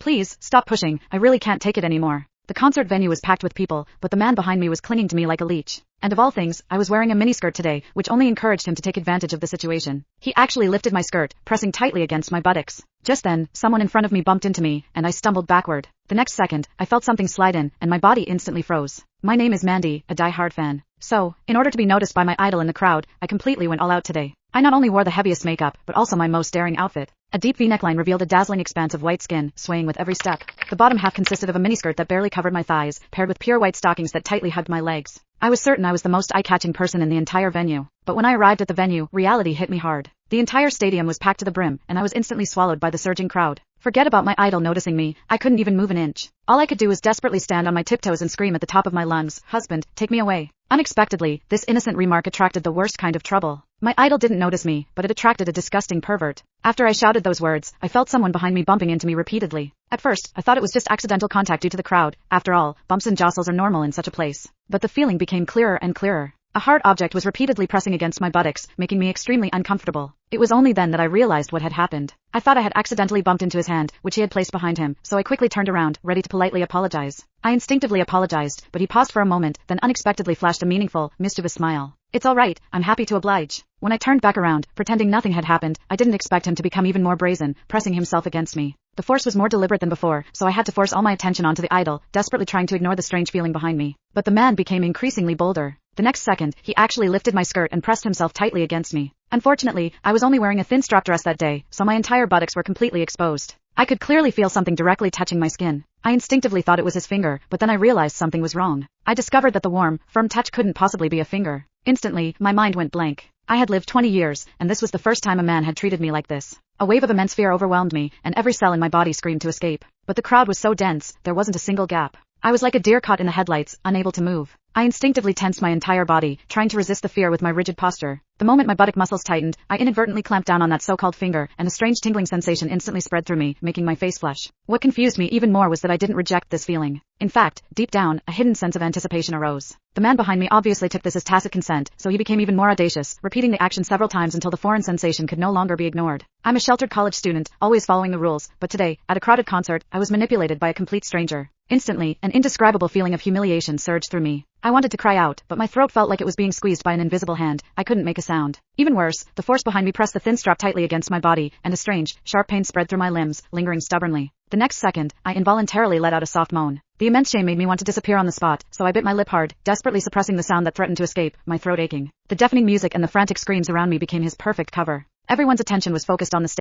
Please, stop pushing, I really can't take it anymore. The concert venue was packed with people, but the man behind me was clinging to me like a leech. And of all things, I was wearing a miniskirt today, which only encouraged him to take advantage of the situation. He actually lifted my skirt, pressing tightly against my buttocks. Just then, someone in front of me bumped into me, and I stumbled backward. The next second, I felt something slide in, and my body instantly froze. My name is Mandy, a die-hard fan. So, in order to be noticed by my idol in the crowd, I completely went all out today. I not only wore the heaviest makeup, but also my most daring outfit. A deep V-neckline revealed a dazzling expanse of white skin, swaying with every step. The bottom half consisted of a miniskirt that barely covered my thighs, paired with pure white stockings that tightly hugged my legs. I was certain I was the most eye-catching person in the entire venue. But when I arrived at the venue, reality hit me hard. The entire stadium was packed to the brim, and I was instantly swallowed by the surging crowd. Forget about my idol noticing me, I couldn't even move an inch. All I could do was desperately stand on my tiptoes and scream at the top of my lungs, "Husband, take me away." Unexpectedly, this innocent remark attracted the worst kind of trouble. My idol didn't notice me, but it attracted a disgusting pervert. After I shouted those words, I felt someone behind me bumping into me repeatedly. At first, I thought it was just accidental contact due to the crowd. After all, bumps and jostles are normal in such a place. But the feeling became clearer and clearer. A hard object was repeatedly pressing against my buttocks, making me extremely uncomfortable. It was only then that I realized what had happened. I thought I had accidentally bumped into his hand, which he had placed behind him, so I quickly turned around, ready to politely apologize. I instinctively apologized, but he paused for a moment, then unexpectedly flashed a meaningful, mischievous smile. "It's all right, I'm happy to oblige." When I turned back around, pretending nothing had happened, I didn't expect him to become even more brazen, pressing himself against me. The force was more deliberate than before, so I had to force all my attention onto the idol, desperately trying to ignore the strange feeling behind me. But the man became increasingly bolder. The next second, he actually lifted my skirt and pressed himself tightly against me. Unfortunately, I was only wearing a thin strap dress that day, so my entire buttocks were completely exposed. I could clearly feel something directly touching my skin. I instinctively thought it was his finger, but then I realized something was wrong. I discovered that the warm, firm touch couldn't possibly be a finger. Instantly, my mind went blank. I had lived 20 years, and this was the first time a man had treated me like this. A wave of immense fear overwhelmed me, and every cell in my body screamed to escape. But the crowd was so dense, there wasn't a single gap. I was like a deer caught in the headlights, unable to move. I instinctively tensed my entire body, trying to resist the fear with my rigid posture. The moment my buttock muscles tightened, I inadvertently clamped down on that so-called finger, and a strange tingling sensation instantly spread through me, making my face flush. What confused me even more was that I didn't reject this feeling. In fact, deep down, a hidden sense of anticipation arose. The man behind me obviously took this as tacit consent, so he became even more audacious, repeating the action several times until the foreign sensation could no longer be ignored. I'm a sheltered college student, always following the rules, but today, at a crowded concert, I was manipulated by a complete stranger. Instantly, an indescribable feeling of humiliation surged through me. I wanted to cry out, but my throat felt like it was being squeezed by an invisible hand. I couldn't make a sound. Even worse, the force behind me pressed the thin strap tightly against my body, and a strange, sharp pain spread through my limbs, lingering stubbornly. The next second, I involuntarily let out a soft moan. The immense shame made me want to disappear on the spot, so I bit my lip hard, desperately suppressing the sound that threatened to escape, my throat aching. The deafening music and the frantic screams around me became his perfect cover. Everyone's attention was focused on the stage.